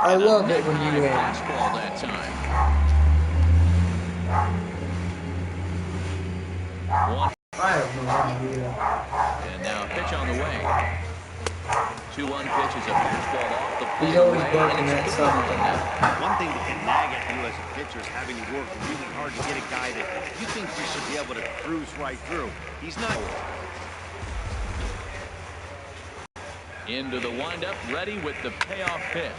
I love it when you win. Fastball that time. One. I have no idea. And now a pitch on the way. 2-1 pitch is a fastball off the plate. He's always away, barking and at it's something. 3-1 now. One thing that can nag at you as a pitcher is having to work really hard to get a guy that you think you should be able to cruise right through. He's not. Into the windup, ready with the payoff pitch.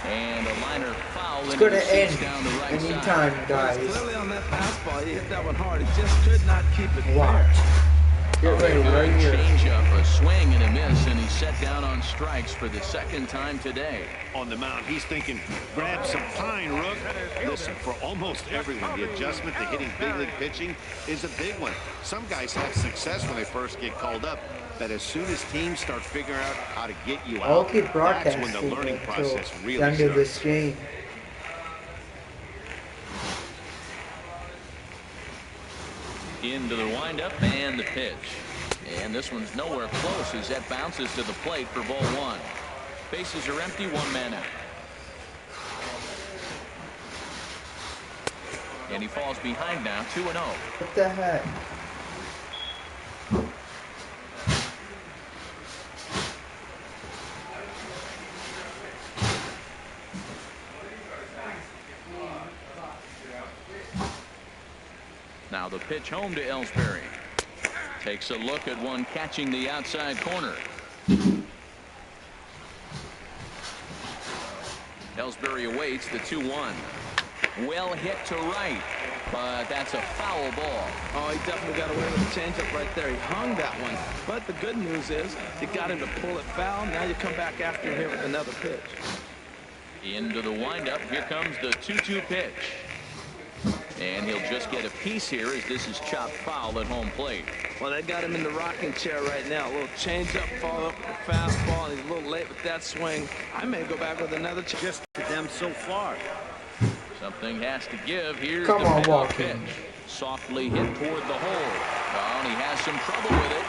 And a liner foul. It's into going the to seats end down the right anytime, side. guys. Clearly on that fastball, he hit that one hard. He just could not keep it Watch. fair. Get ready right here. Change up, a swing and a miss, and he's set down on strikes for the second time today. On the mound, he's thinking, grab some pine, Rook. Listen, for almost everyone, the adjustment to hitting big league pitching is a big one. Some guys have success when they first get called up, but as soon as teams start figuring out how to get you I'll out, keep that's broadcasting when the learning until process the really end of starts. this game. Into the windup and the pitch. And this one's nowhere close as that bounces to the plate for ball one. Bases are empty, one man out. And he falls behind now, 2-0. What the heck? Now the pitch home to Ellsbury. Takes a look at one catching the outside corner. Ellsbury awaits the 2-1. Well hit to right, but that's a foul ball. Oh, he definitely got away with the changeup right there. He hung that one. But the good news is you got him to pull it foul. Now you come back after him here with another pitch. Into the windup. Here comes the 2-2 pitch. And he'll just get a piece here as this is chopped foul at home plate. Well, they got him in the rocking chair right now. A little changeup, follow up with the fastball, and he's a little late with that swing. I may go back with another change. Just to them so far. Something has to give. Here's Come the on, payoff Walker. pitch. Softly hit toward the hole. Oh, and he has some trouble with it.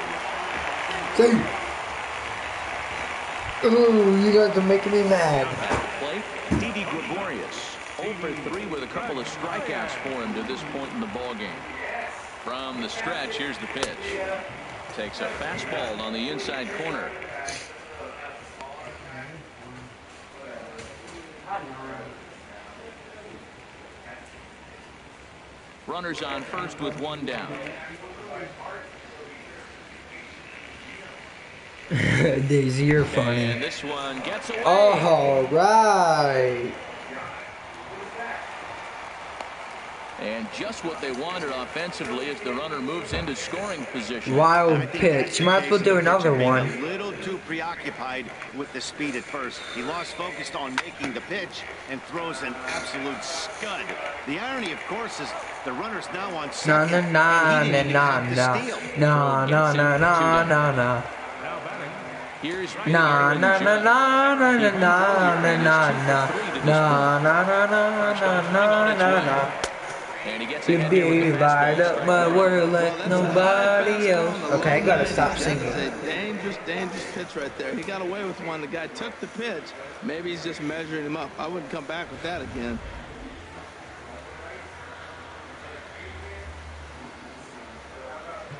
See? Ooh, you guys are making me mad. Back to plate, Didi Gregorius. 0 for 3 with a couple of strikeouts for him to this point in the ballgame. From the stretch, here's the pitch. Takes a fastball on the inside corner. Runners on first with one down. Daisy, you're funny. And this one gets away. All right. And just what they wanted offensively as the runner moves into scoring position. Wild I think pitch. that's You might as well the do case of the another pitcher one. being a little too preoccupied with the speed at first. He lost focus on making the pitch and throws an absolute scud. The irony, of course, is the runner's now on Na second. na and he na didn't even na have to na steal. na na na na na na. Here's Na na na na na na na na na na na na na na. And he gets You ahead here with be the light fastball. up my world like nobody else. Okay, I gotta stop singing. It's a dangerous, dangerous pitch right there. He got away with one. The guy took the pitch. Maybe he's just measuring him up. I wouldn't come back with that again.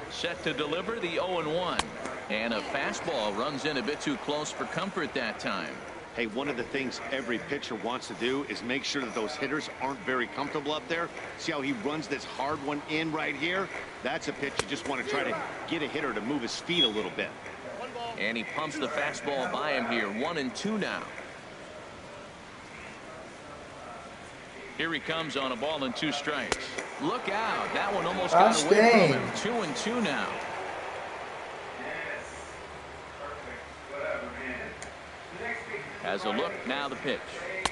Set to deliver the 0-1. And a fastball runs in a bit too close for comfort that time. Hey, one of the things every pitcher wants to do is make sure that those hitters aren't very comfortable up there. See how he runs this hard one in right here? That's a pitch you just want to try to get a hitter to move his feet a little bit. And he pumps the fastball by him here. 1-2 now. Here he comes on a ball and 2 strikes. Look out. That one almost got away from him. 2-2 now. Has a look, now the pitch.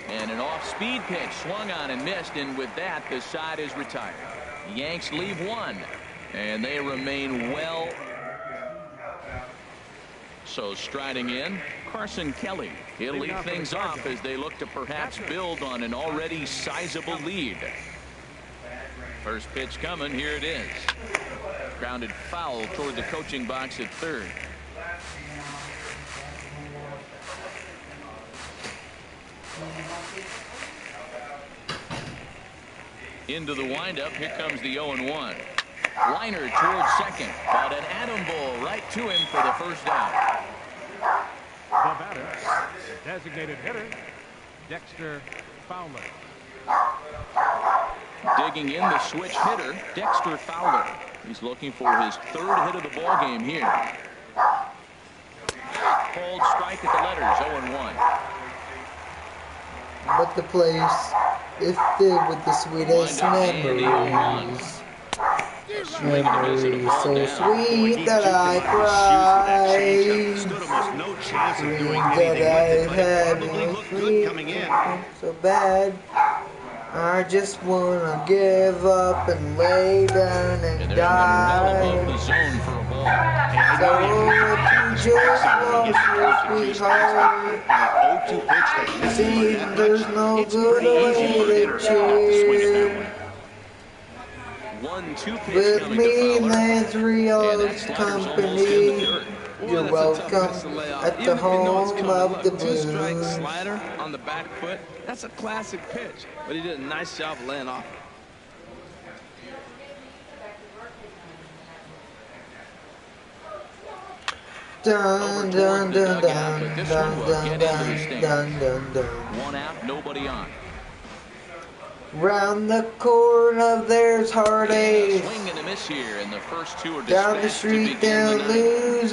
And an off-speed pitch swung on and missed, and with that, the side is retired. The Yanks leave 1, and they remain well. So striding in, Carson Kelly. He'll lead things off as they look to perhaps build on an already sizable lead. First pitch coming, here it is. Grounded foul toward the coaching box at third. Into the windup, here comes the 0-1. Liner towards second, but an atom ball right to him for the first down. The batter, the designated hitter, Dexter Fowler. Digging in, the switch hitter, Dexter Fowler. He's looking for his third hit of the ball game here. Called strike at the letters, 0-1. But the place is filled with the sweetest memories. Memories so sweet that I cry. Dreams that I had been so bad. I just wanna give up and lay down and die. The zone for a ball. So if you just lost your sweetheart, see there's no good way to cheer. 1-2 pitch With coming me, to Fowler. that's real company. You're welcome at the home of the Two-strike blues. slider on the back foot. That's a classic pitch, but he did a nice job of laying off. Dun dun dun dun dun dun dun dun dun. One out, nobody on. Round the corner there's heartache. Swing and a miss here, and the first two are Down the dispatched to street begin there the ninth.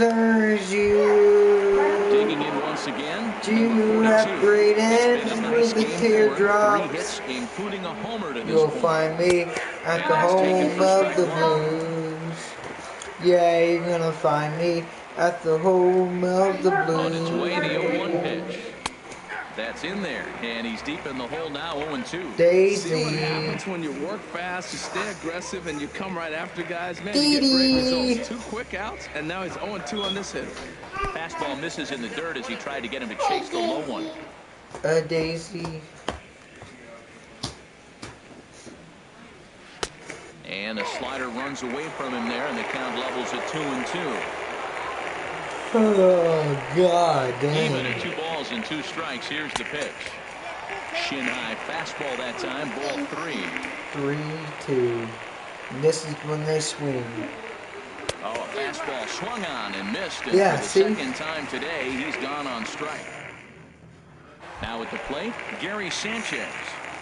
losers you. Digging in once again. You have great ends with the teardrops. 3 hits, including a homer to this You'll point. find me at the home of the blues. Yeah, you're gonna find me at the home of the On its way, the 0-1 blues. pitch. That's in there, and he's deep in the hole now, 0-2. See what Daisy. happens when you work fast, you stay aggressive, and you come right after guys. Man, you Dee get great dee. results. 2 quick outs, and now he's 0-2 on this hit. Fastball misses in the dirt as he tried to get him to chase the low one. Daisy. And a slider runs away from him there, and the count levels at 2-2. Oh, God Even damn. at 2 balls and 2 strikes, here's the pitch. Shin high fastball that time, ball 3. 3-2. This is when they swing. Oh, a fastball swung on and missed. And Yeah, for the see? second time today, he's gone on strike. Now at the plate, Gary Sanchez.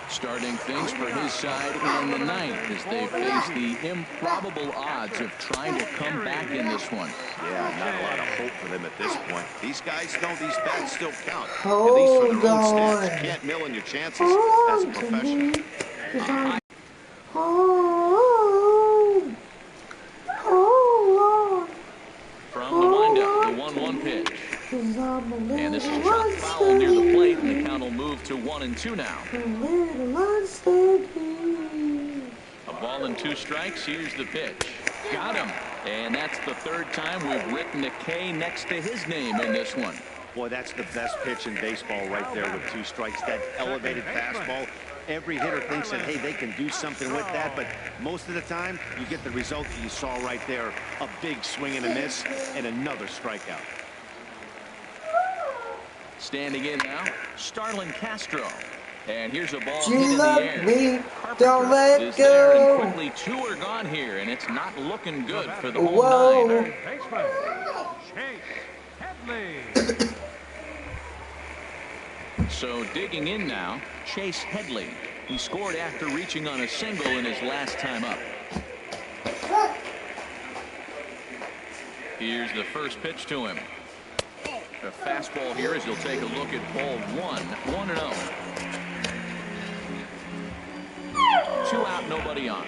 Starting things for his side in the ninth as they face the improbable odds of trying to come back in this one. Yeah, not a lot of hope for them at this point. These guys know these bats still count. At least for Hold their own on. stats. Can't mill in your chances Hold as a on to professional. me. Hold on. From the windup, the 1-1 pitch. And this is chopped foul near the plate, and the count will move to 1-2 now. A ball and 2 strikes. Here's the pitch. Got him. And that's the 3rd time we've written a K next to his name in this one. Boy, that's the best pitch in baseball right there with 2 strikes. That elevated fastball. Every hitter thinks that, hey, they can do something with that, but most of the time, you get the result that you saw right there. A big swing and a miss, and another strikeout. Standing in now, Starlin Castro. And here's a ball hit You in the love air. me, Carpenter don't let is there, and go. quickly 2 are gone here, and it's not looking good for the Whoa. home 9. Baseman, Chase Headley. So digging in now, Chase Headley. He scored after reaching on a single in his last time up. Here's the first pitch to him. A fastball here as he'll take a look at ball 1. 1-0. 2 out, nobody on.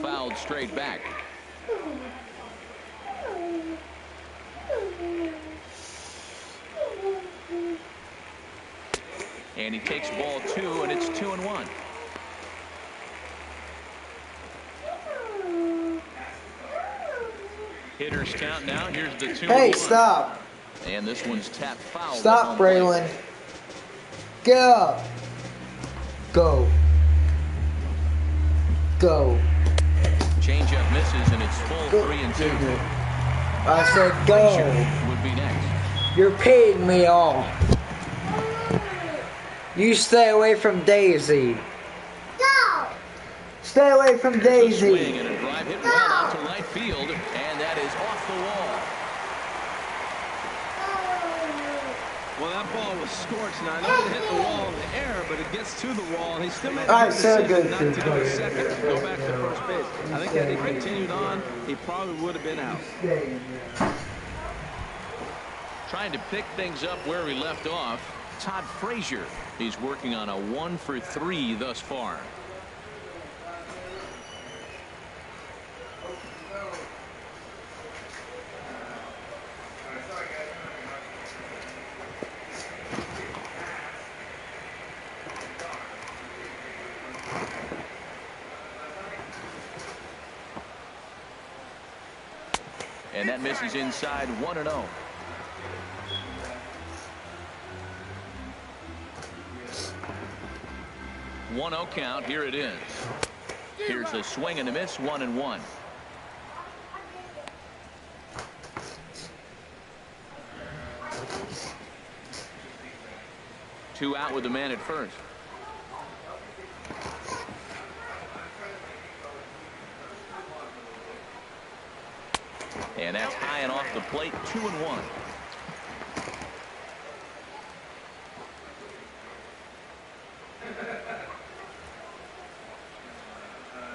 Fouled straight back. And he takes ball 2, and it's 2-1. Hitters count now. Here's the 2-1. Hey, stop. And this one's tapped foul. Stop, Braylon. Get up. Go. Go. Changeup misses, and it's full Go. 3-2. I said go. Would be next. You're paying me off. You stay away from Daisy. Go! Stay away from There's a swing Daisy. and a drive hit well out to right field, and that is off the wall. Well, that ball was scorched. Now, I know it hit the wall in the air, but it gets to the wall, and he still made All the right, so decision good not to to go go. to second and go back to first base. I think had he continued on, he probably would have been out. Trying to pick things up where we left off, Todd Frazier. He's working on a 1 for 3 thus far. And that misses inside 1-0. One 0 count. Here it is. Here's a swing and a miss. 1-1. Two out with the man at first. And that's high and off the plate. 2-1.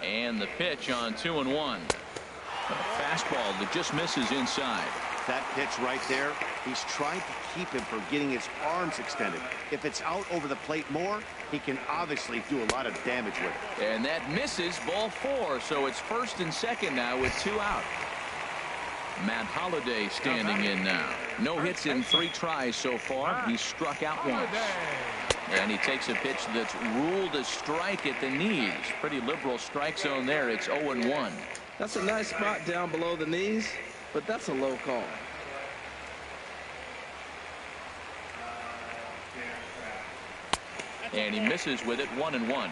And the pitch on 2-1. A fastball that just misses inside. That pitch right there, he's trying to keep him from getting his arms extended. If it's out over the plate more, he can obviously do a lot of damage with it. And that misses, ball 4. So it's first and second now with 2 out. Matt Holliday standing in now. No hits in 3 tries so far. He's struck out once. And he takes a pitch that's ruled a strike at the knees. Pretty liberal strike zone there. It's 0-1. That's a nice spot down below the knees, but that's a low call. And he misses with it. 1-1.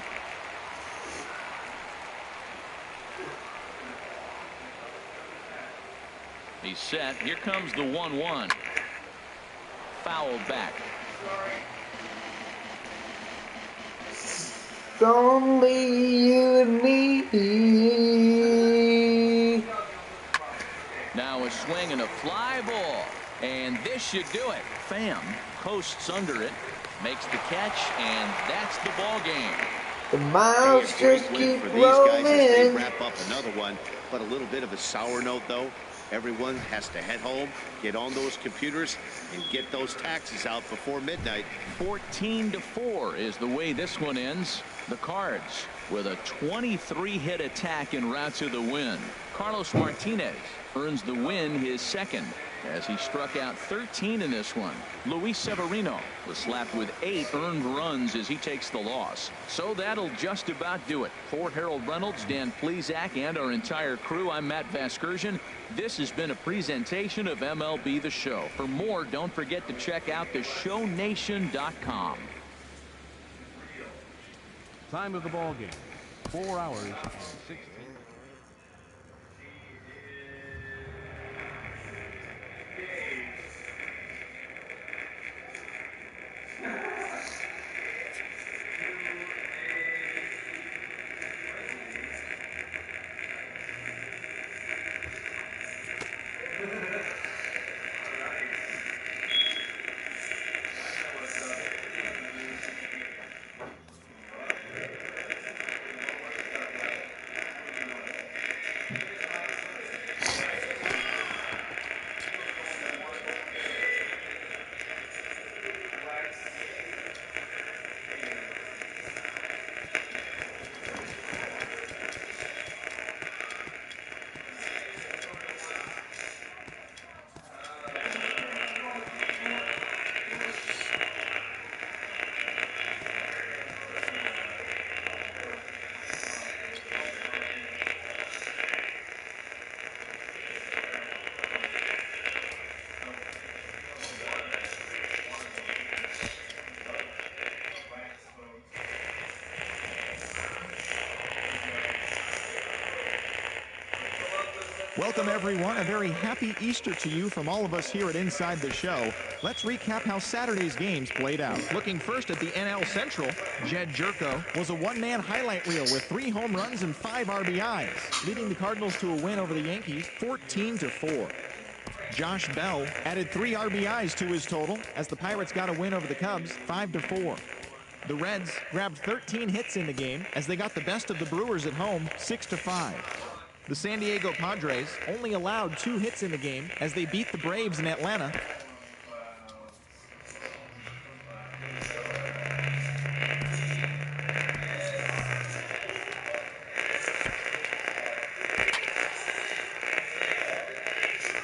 He's set. Here comes the 1-1. Fouled back. It's only you and me. Now a swing and a fly ball. And this should do it. Pham coasts under it, makes the catch, and that's the ball game. The miles Hey, a just great win keep for these guys as they rolling. wrap up another one. But a little bit of a sour note, though. Everyone has to head home, get on those computers, and get those taxes out before midnight. 14-4 is the way this one ends. The Cards with a 23-hit attack en route to the win. Carlos Martinez earns the win, his second, as he struck out 13 in this one. Luis Severino was slapped with 8 earned runs as he takes the loss. So that'll just about do it. For Harold Reynolds, Dan Plesac, and our entire crew, I'm Matt Vasgersian. This has been a presentation of MLB The Show. For more, don't forget to check out theshownation.com. Time of the ball game, 4 hours and 16. Welcome, everyone. A very happy Easter to you from all of us here at Inside the Show. Let's recap how Saturday's games played out. Looking first at the NL Central, Jedd Gyorko was a one-man highlight reel with 3 home runs and 5 RBIs, leading the Cardinals to a win over the Yankees 14-4. Josh Bell added 3 RBIs to his total as the Pirates got a win over the Cubs 5-4. The Reds grabbed 13 hits in the game as they got the best of the Brewers at home 6-5. The San Diego Padres only allowed 2 hits in the game as they beat the Braves in Atlanta.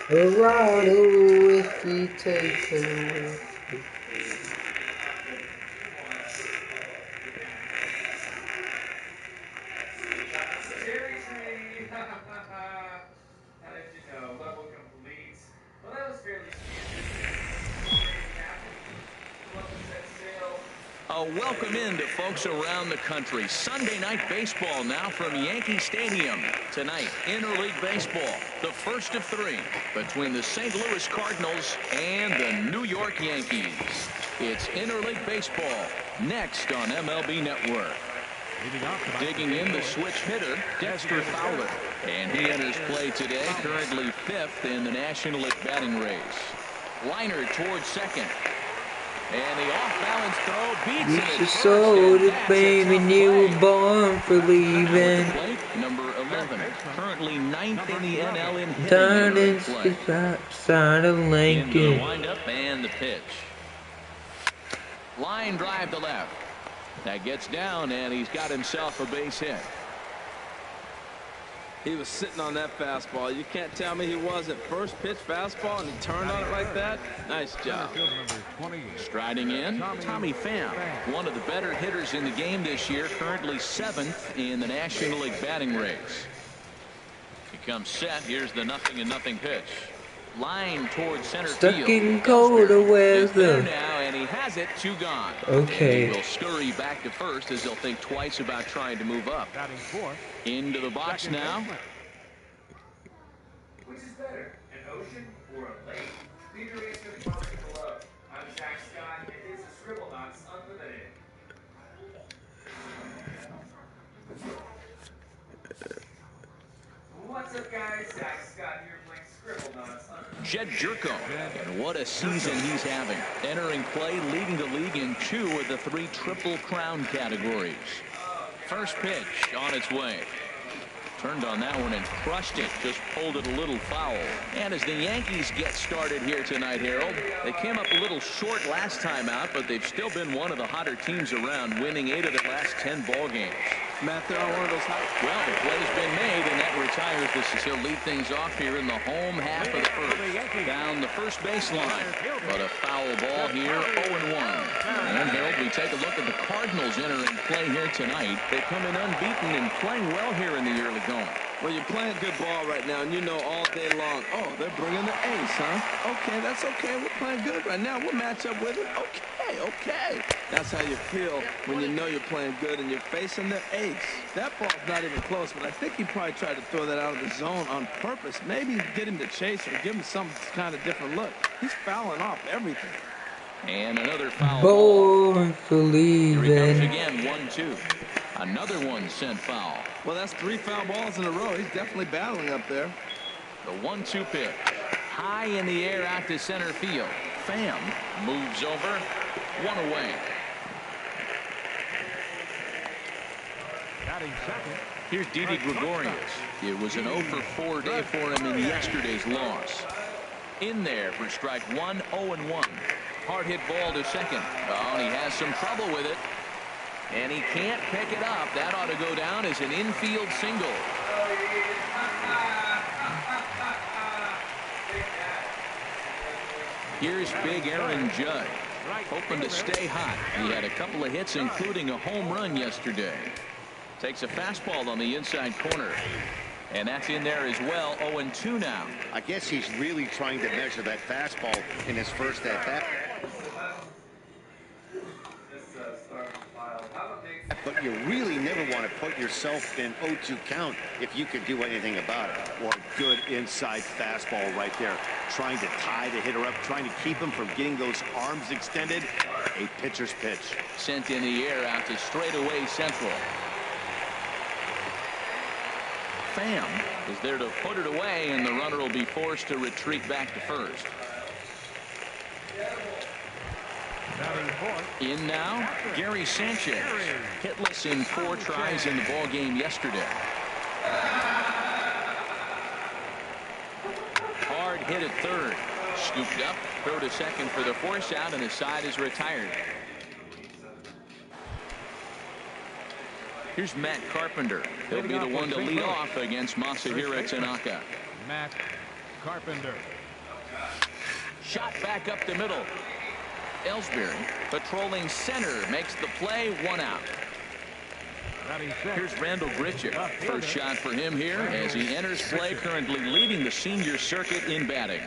Colorado, if we take her. Welcome in to folks around the country. Sunday night baseball now from Yankee Stadium. Tonight, interleague baseball, the first of 3 between the St. Louis Cardinals and the New York Yankees. It's interleague baseball next on MLB Network. Digging in the switch hitter, Dexter Fowler. And he enters play today, currently 5th in the National League batting race. Liner towards second. And the off-balance throw beats it. Beats the soul to baby newborn for leaving. Number 11, currently 9th in the NL in hitting. Turning side of Lincoln. In the windup and the pitch. Line drive to left. That gets down, and he's got himself a base hit. He was sitting on that fastball. You can't tell me he wasn't. First pitch fastball, and he turned on it like that. Nice job. Striding in, Tommy Pham, one of the better hitters in the game this year, currently 7th in the National League batting race. He comes set. Here's the 0-0 pitch. Line towards center field. Stuck in colder weather. Now, and he has it. 2 gone. Okay. And he will scurry back to first as he'll think twice about trying to move up. Into the box now. Which is better, an ocean or a lake? Leave your answer in the comments below. I'm Zach Scott, and this is Scribblenauts Unlimited. What's up, guys? Zach Scott here playing Scribblenauts Unlimited. Jedd Gyorko, and what a season he's having. Entering play, leading the league in 2 of the 3 Triple Crown categories. First pitch on its way. Turned on that one and crushed it. Just pulled it a little foul. And as the Yankees get started here tonight, Harold, they came up a little short last time out, but they've still been one of the hotter teams around, winning 8 of their last 10 ball games. Matt, they're on one of those hot. Well, the play's been made, and that retires this as he'll lead things off here in the home half of the first. Down the first baseline, but a foul ball here, 0-1. And Harold, we take a look at the Cardinals entering play here tonight. They come in unbeaten and playing well here in the early going. Well, you're playing good ball right now, and you know all day long, oh, they're bringing the ace, huh? Okay, that's okay. We're playing good right now. We'll match up with it. Okay. That's how you feel when you know you're playing good and you're facing the ace. That ball's not even close, but I think he probably tried to throw that out of the zone on purpose. Maybe get him to chase or give him some kind of different look. He's fouling off everything. And another foul ball. Born for leaving. Here he comes again, 1-2. Another one sent foul. Well, that's 3 foul balls in a row. He's definitely battling up there. The 1-2 pitch. High in the air out to center field. Pham moves over. 1 away. Here's Didi Gregorius. It was an 0-for-4 day for him in yesterday's loss. In there for strike 1, 0-1. Hard hit ball to second. Oh, and he has some trouble with it. And he can't pick it up. That ought to go down as an infield single. Here's big Aaron Judge, hoping to stay hot. He had a couple of hits, including a home run yesterday. Takes a fastball on the inside corner. And that's in there as well. 0-2 now. I guess he's really trying to measure that fastball in his first at bat. But you really never want to put yourself in 0-2 count if you could do anything about it. Or good inside fastball right there. Trying to tie the hitter up, trying to keep him from getting those arms extended. A pitcher's pitch. Sent in the air out to straightaway central. Pham is there to put it away, and the runner will be forced to retreat back to first. In now, Gary Sanchez. Hitless in 4 tries in the ball game yesterday. Hard hit at third. Scooped up, throw to second for the force out, and the side is retired. Here's Matt Carpenter. He'll be the one to lead off against Masahiro Tanaka. Matt Carpenter. Shot back up the middle. Ellsbury patrolling center makes the play, 1 out. Here's Randall Grichuk. First shot for him here as he enters play, currently leading the senior circuit in batting.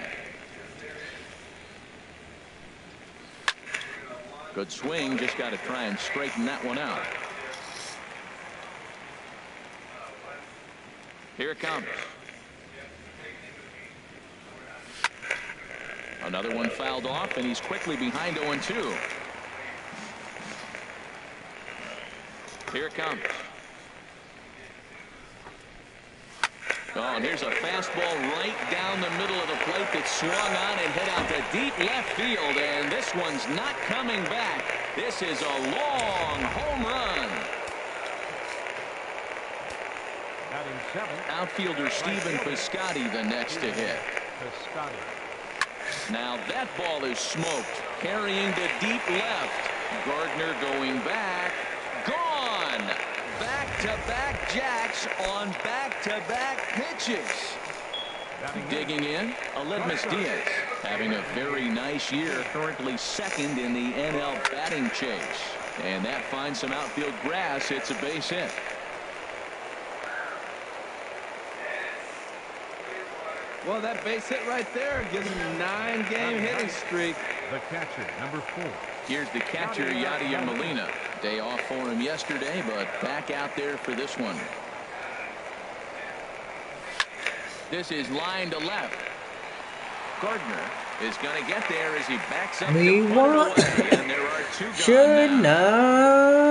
Good swing, just got to try and straighten that one out. Here it comes. Another one fouled off, and he's quickly behind 0-2. Here it comes. Oh, and here's a fastball right down the middle of the plate that swung on and hit out to deep left field, and this one's not coming back. This is a long home run. Outfielder Stephen Piscotty the next to hit. Now that ball is smoked, carrying to deep left. Gardner going back, gone. Back-to-back jacks on back-to-back pitches. Digging in, Aledmys Diaz, having a very nice year, currently second in the NL batting chase. And that finds some outfield grass. It's a base hit. Well, that base hit right there gives him a 9-game hitting streak. The catcher, number 4. Here's the catcher, Yadier Molina. Day off for him yesterday, but back out there for this one. This is line to left. Gardner is going to get there as he backs up. We to want away, and there are 2 gone should now.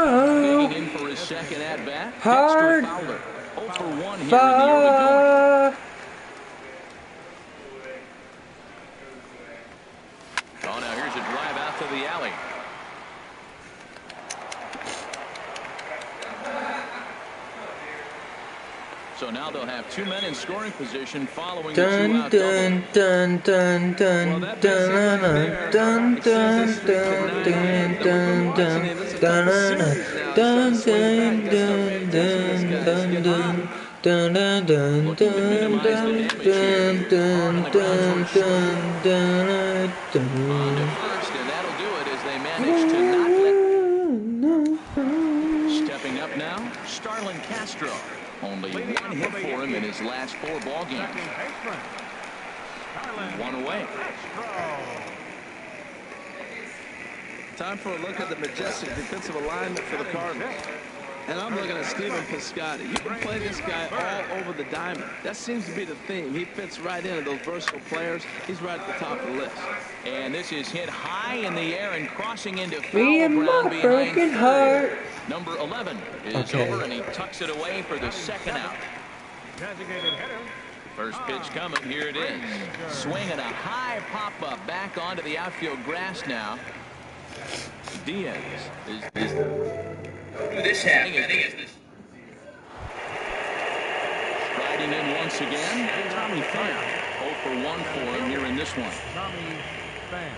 know. Digging in for his second at bat. Hard. Dexter Fowler. 0 for 1 here in the early going. Oh, now here's a drive out to the alley. So now they'll have 2 men in scoring position following the 2-out double. Dun dun dun dun dun dun dun dun dun dun dun On to first, and that'll do it as they manage to not let. Stepping up now, Starlin Castro. Only 1 hit for him in his last 4 ball games. 1 away. Time for a look at the majestic defensive alignment for the Cardinals. And I'm looking at Stephen Piscotty. You can play this guy all over the diamond. That seems to be the theme. He fits right into those versatile players. He's right at the top of the list. And this is hit high in the air and crossing into Me foul and ground my behind broken third. heart. Number 11 is Okay. over, and he tucks it away for the second out. Designated hitter. First pitch coming. Here it is. Swinging a high pop-up back onto the outfield grass now. Diaz is This half inning is this. striding in once again. Tommy Pham. 0 for 1 for him here in this one. Tommy Pham.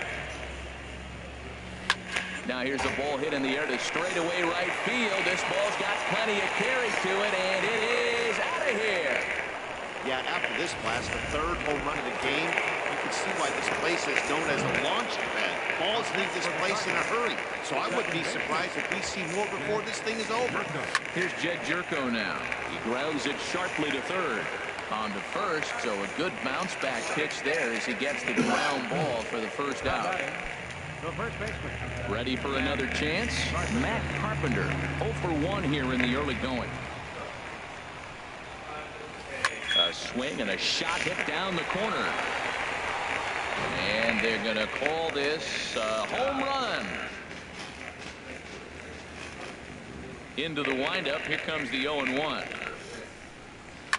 Now here's a ball hit in the air to straightaway right field. This ball's got plenty of carry to it, and it is out of here. Yeah, after this blast, the 3rd home run of the game, you can see why this place is known as a launch pad. Balls leave this place in a hurry, so I wouldn't be surprised if we see more before this thing is over. Here's Jed Jerko now. He grounds it sharply to third. On to first, so a good bounce back pitch there as he gets the ground ball for the first out. The first baseman. Ready for another chance? Matt Carpenter, 0 for 1 here in the early going. A swing and a shot hit down the corner. And they're going to call this a home run. Into the windup. Here comes the 0-1.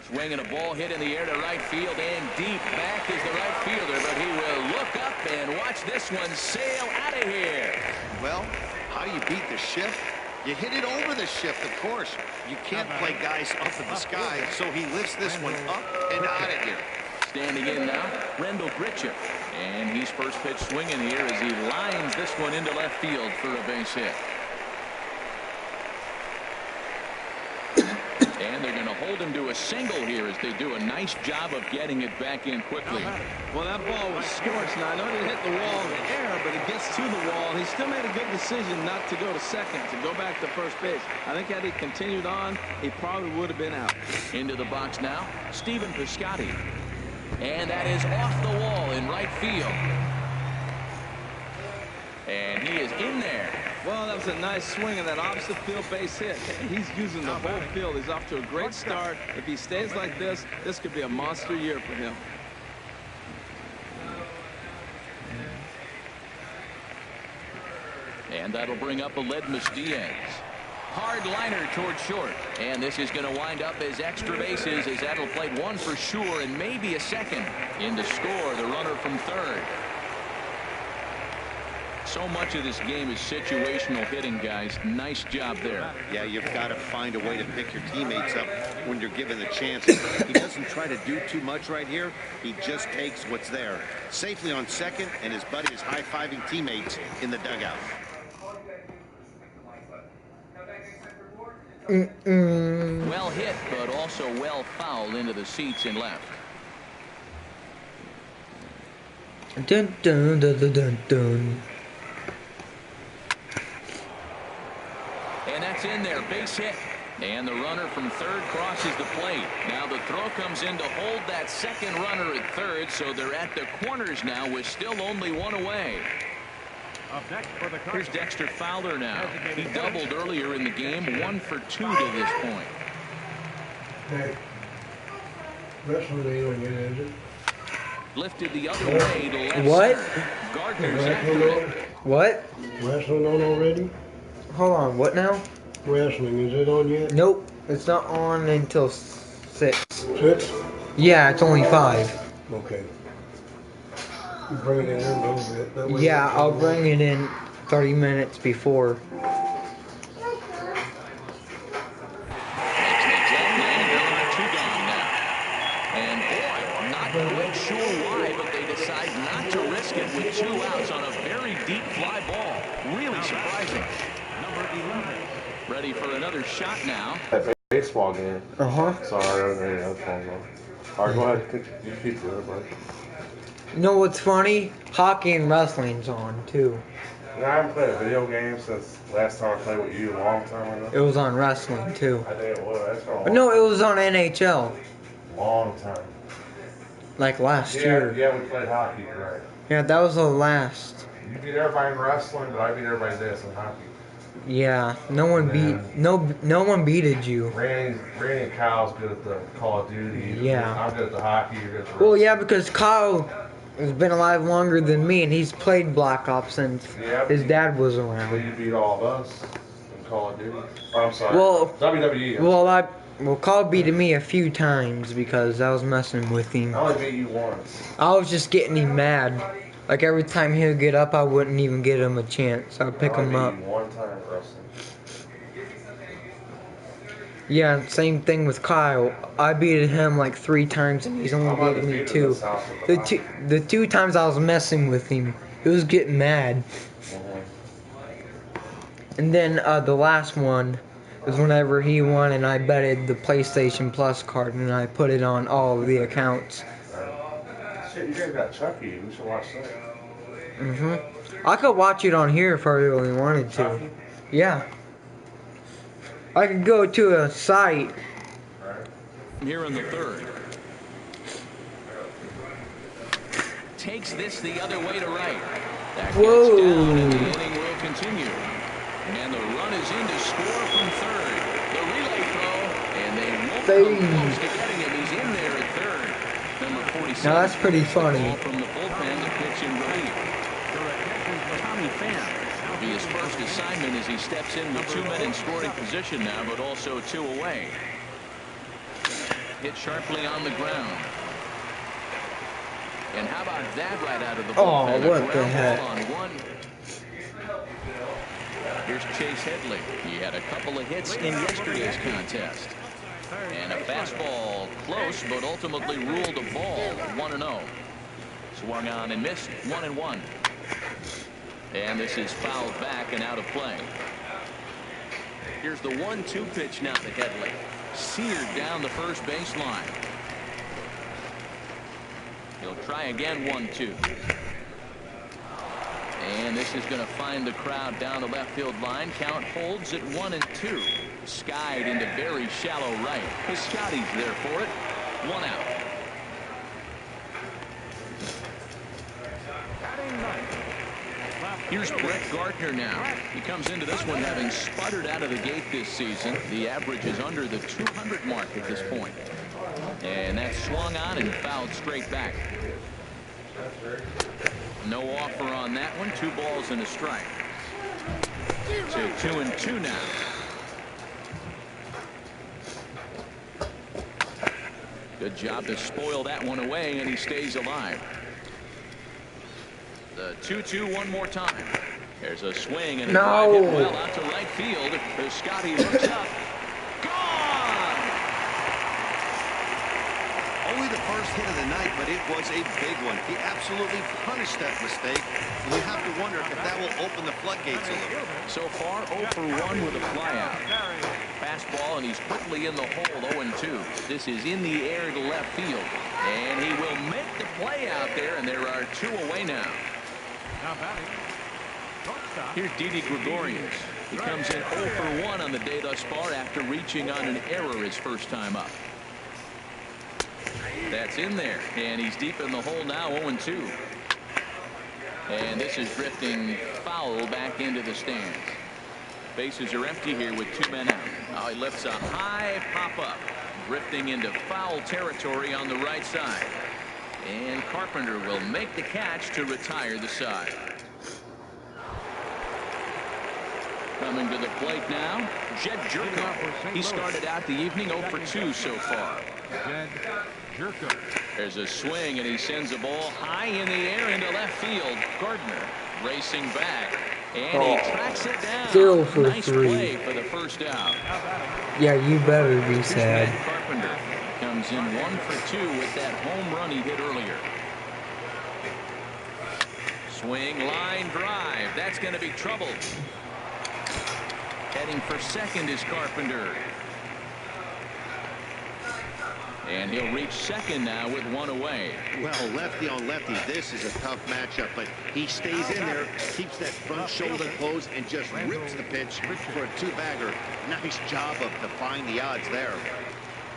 Swing and a ball hit in the air to right field, and deep back is the right fielder, but he will look up and watch this one sail out of here. Well, how you beat the shift? You hit it over the shift, of course. You can't play guys up in the sky, so he lifts this one up and out of here. Standing in now, Rendell Gritchick. And he's first pitch swinging here as he lines this one into left field for a base hit. And they're going to hold him to a single here as they do a nice job of getting it back in quickly. Well, that ball was scorched. Now, I know it hit the wall in the air, but it gets to the wall. He still made a good decision not to go to second, to go back to first base. I think had he continued on, he probably would have been out. Into the box now, Stephen Piscotty. And that is off the wall in right field. And he is in there. Well, that was a nice swing and that opposite field base hit. He's using the whole field. He's off to a great start. If he stays like this could be a monster year for him. And that'll bring up Aledmys Diaz. Hard liner toward short. And this is going to wind up as extra bases as that'll play one for sure and maybe a second. In to score the runner from third. So much of this game is situational hitting, guys. Nice job there. Yeah, you've got to find a way to pick your teammates up when you're given the chance. He doesn't try to do too much right here. He just takes what's there. Safely on second, and his buddy is high-fiving teammates in the dugout. Well hit, but also well fouled into the seats in left. Dun dun dun dun dun dun. And that's in there, base hit. And the runner from third crosses the plate. Now the throw comes in to hold that second runner at third, so they're at the corners now with still only one away. Here's Dexter Fowler now. He doubled earlier in the game, 1 for 2 to this point. Hey, wrestling ain't on yet, is it? Lifted the other way to left What? center. Gardner's after it. What? Wrestling on already? Hold on, what now? Wrestling, is it on yet? Nope, it's not on until 6. 6? Yeah, it's only 5. Okay. You bring it in there a little bit. That way Yeah, it's I'll on. bring it in 30 minutes before. And boy, not quite sure why, but they decide not to risk it with 2 outs on a very deep fly ball. Really surprising. Ready for another shot now. That baseball game. Uh-huh. Sorry, I was ready to have phones on. All right, go ahead. You keep doing it, bud. You know what's funny? Hockey and wrestling's on, too. I haven't played a video game since last time I played with you a long time ago. It was on wrestling, too. I think it was. That's been a But no, it was on NHL. long time. Like last Yeah, year. yeah, we played hockey, right? Yeah, that was the last. You beat everybody in wrestling, but I beat everybody this in hockey. Yeah, no one beat no one beated you. Randy and Kyle's good at the Call of Duty. Yeah. I'm good at the hockey. You're good at the Well, wrestling. yeah, because Kyle has been alive longer than me, and he's played Black Ops since his dad was So around. you beat all of us in Call of Duty. Oh, I'm sorry. Well, WWE. Well, Kyle beat me a few times because I was messing with him. I only beat you once. I was just getting him mad. Like every time he would get up, I wouldn't even give him a chance. I'd pick him up. I beat you one time in wrestling. Yeah, same thing with Kyle. I beat him like 3 times, and he's only beaten me 2. The two times I was messing with him, he was getting mad. And then the last one was whenever he won, and I betted the PlayStation Plus card, and I put it on all of the accounts. Shit, you guys got Chucky. We should watch that. I could watch it on here if I really wanted to. Chucky? Yeah. I could go to a site. Here in the third. Takes this the other way to right. That Whoa. gets down, and the inning will continue. And the run is in to score from third. The relay throw, and they won't come close to getting him. He's in there at third. Number 47. Now that's pretty funny. Ball from the bullpen to pitch in relief. Tommy Pham will be his first assignment as he steps in with 2 men in scoring position now, but also 2 away. Hit sharply on the ground. And how about that right out of the bullpen? Oh, what the heck? On one. Here's Chase Headley. He had a couple of hits in yesterday's contest. And a fastball close, but ultimately ruled a ball. 1-0. Swung on and missed. 1-1. And this is fouled back and out of play. Here's the 1-2 pitch now to Headley. Seared down the first baseline. He'll try again. 1-2. And this is going to find the crowd down the left field line. Count holds at 1-2. Skied into very shallow right. Piscotty's there for it. 1 out. Here's Brett Gardner now. He comes into this one having sputtered out of the gate this season. The average is under the 200 mark at this point. And that swung on and fouled straight back. No offer on that one. 2 balls and a strike. So 2-2 now. Good job to spoil that one away, and he stays alive. The 2-2 one more time. There's a swing and a drive hit well out to right field. Piscotty looks up. Gone! Only the first hit of the night, but it was a big one. He absolutely punished that mistake. And you have to wonder if that will open the floodgates a little. So far, 0 for 1 with a flyout. Fastball, and he's quickly in the hole. 0-2. This is in the air to left field. And he will make the play out there, and there are 2 away now. Here's Didi Gregorius. He comes in 0 for 1 on the day thus far after reaching on an error his first time up. That's in there, and he's deep in the hole now. 0-2. And this is drifting foul back into the stands. Bases are empty here with 2 men out. Now he lifts a high pop-up, drifting into foul territory on the right side. And Carpenter will make the catch to retire the side. Coming to the plate now, Jed Jerko. He started out the evening 0 for 2 so far. Jed Jerko. There's a swing, and he sends a ball high in the air into left field. Gardner racing back, and he tracks it down. 0 for nice 3. play for the first out. Yeah, you better be sad. Carpenter comes in 1 for 2 with that home run he hit earlier. Swing, line drive. That's going to be trouble. Heading for second is Carpenter. And he'll reach second now with 1 away. Well, lefty on lefty, this is a tough matchup, but he stays in there, keeps that front shoulder closed, and just rips the pitch for a 2-bagger. Nice job of defying the odds there.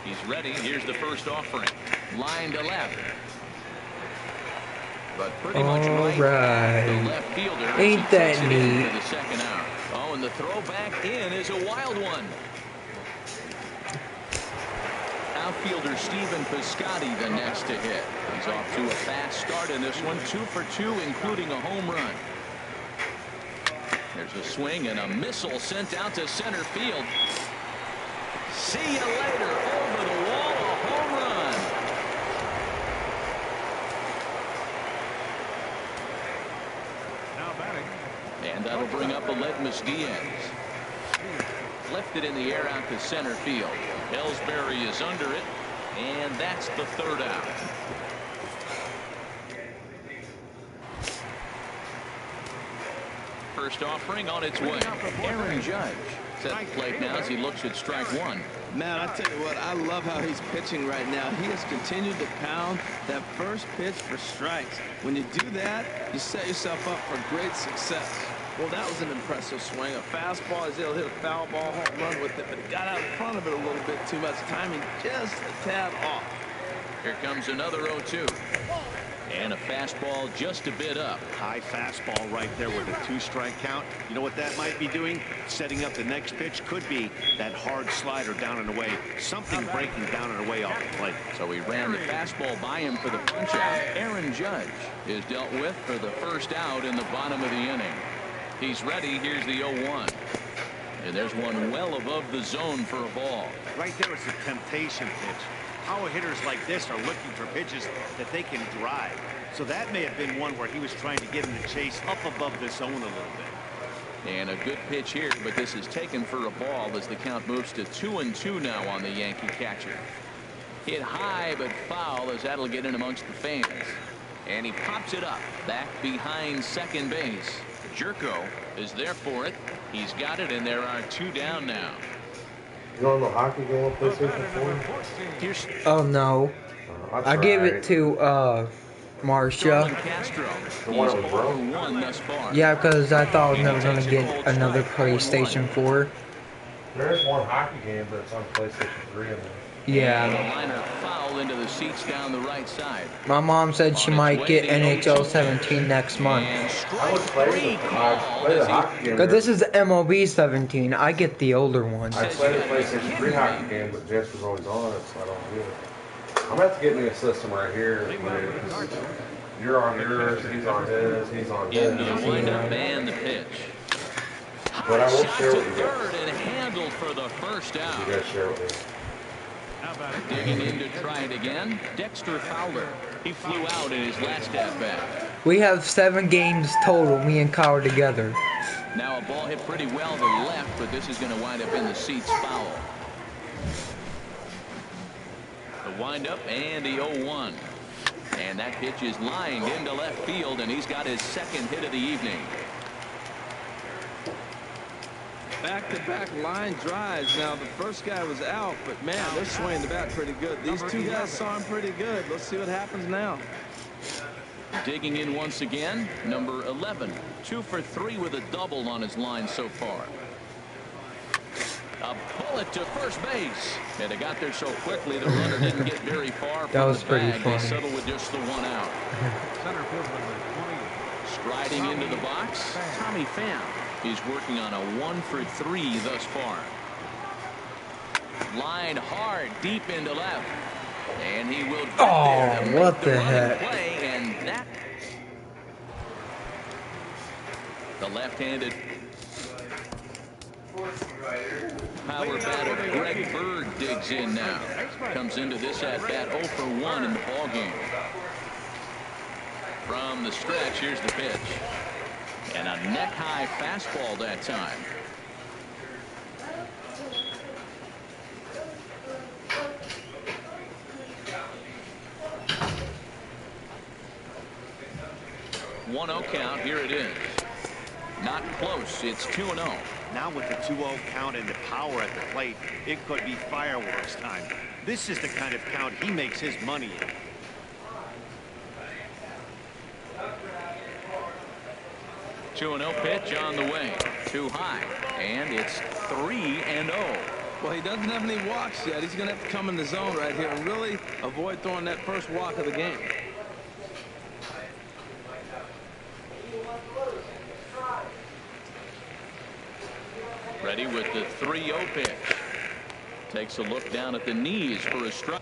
He's ready. Here's the first offering. Line to left. But pretty much right. The left fielder. Ain't that neat? For the second out. Oh, and the throw back in is a wild one. Outfielder Stephen Piscotty the next to hit. He's off to a fast start in this one. 2 for 2, including a home run. There's a swing and a missile sent out to center field. See you later. Over the wall, a home run. Now batting. And that'll bring up Aledmus Diaz. Left it in the air out to center field. Ellsbury is under it, and that's the 3rd out. First offering on its way. Aaron Judge set the plate now as he looks at strike 1. Man, I tell you what, I love how he's pitching right now. He has continued to pound that first pitch for strikes. When you do that, you set yourself up for great success. Well, that was an impressive swing. A fastball, he'll hit a foul ball, home run with it, but he got out in front of it a little bit too much. Timing just a tad off. Here comes another 0-2. And a fastball just a bit up. High fastball right there with a 2-strike count. You know what that might be doing? Setting up the next pitch. Could be that hard slider down and away. Something breaking down and away off the plate. So he ran the fastball by him for the punch out. Aaron Judge is dealt with for the first out in the bottom of the inning. He's ready. Here's the 0-1. And there's one well above the zone for a ball. Right there is a temptation pitch. Power hitters like this are looking for pitches that they can drive. So that may have been one where he was trying to get in the chase up above the zone a little bit. And a good pitch here, but this is taken for a ball as the count moves to 2-2 now on the Yankee catcher. Hit high but foul as that'll get in amongst the fans. And he pops it up back behind second base. Jerko is there for it. He's got it, and there are 2 down now. You don't know hockey game on PlayStation 4? Oh no. I gave it to Marcia. Castro. The one that was broke? 1 thus far. Yeah, because I thought I was never going to get another PlayStation 4. There is one hockey game, but it's on PlayStation 3. And Yeah. a liner foul into the seats down the right side. My mom said she might get NHL 17 next month. And I would strike play 3 called the as he hockey game. Because this is MLB 17. I get the older one. I played the PlayStation 3 hockey game, but Jess was always on it, so I don't do it. I'm going to have to get me a system right here. Where you're on yours, he's on his, he's on into his. the windup and the pitch. But I won't Shot share to with you guys. third and handled for the first out. You guys share with me. Digging in to try it again. Dexter Fowler. He flew out in his last at bat. We have 7 games total, me and Kyle together. Now a ball hit pretty well to left, but this is going to wind up in the seats foul. The windup and the 0-1. And that pitch is lined into left field, and he's got his second hit of the evening. Back-to-back line drives. Now, the first guy was out, but, man, they're swinging the bat pretty good. These 2 guys saw him pretty good. Let's see what happens now. Digging in once again, number 11. 2 for 3 with a double on his line so far. A bullet to first base. And it got there so quickly the runner didn't get very far. That was pretty funny. They settled with just the 1 out. Striding into the box, Tommy Pham. He's working on a 1 for 3 thus far. Line hard deep into left. And he will get there to what make the running heck? play, and that the left-handed power bat of Greg Bird digs in now. Comes into this at-bat 0 for 1 in the ballgame. From the stretch, here's the pitch. And a neck-high fastball that time. One 1-0 count. Here it is. Not close. It's 2-0. Now with the 2-0 count and the power at the plate, it could be fireworks time. This is the kind of count he makes his money in. Two 2-0 pitch on the way. Too high. And it's 3-0. Well, he doesn't have any walks yet. He's going to have to come in the zone right here and really avoid throwing that first walk of the game. Ready with the 3-0 pitch. Takes a look down at the knees for a strike.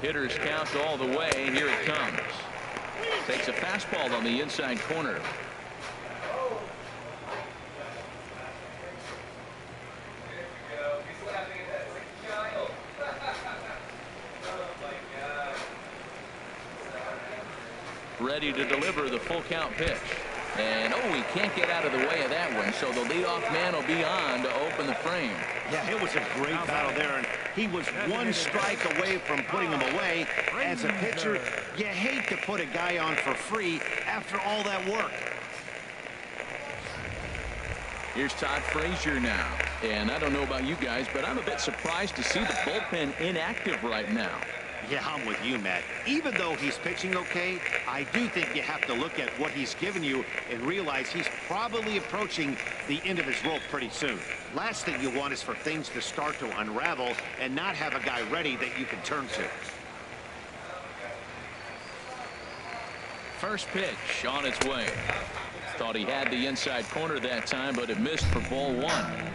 Hitters count all the way. Here it comes. Takes a fastball on the inside corner. Ready to deliver the full count pitch. And oh, he can't get out of the way of that one, so the leadoff man will be on to open the frame. Yeah, it was a great battle there, and he was one strike away from putting him away. As a pitcher, you hate to put a guy on for free after all that work. Here's Todd Frazier now. And I don't know about you guys, but I'm a bit surprised to see the bullpen inactive right now. Yeah, I'm with you, Matt. Even though he's pitching okay, I do think you have to look at what he's given you and realize he's probably approaching the end of his rope pretty soon. Last thing you want is for things to start to unravel and not have a guy ready that you can turn to. First pitch on its way. Thought he had the inside corner that time, but it missed for ball 1.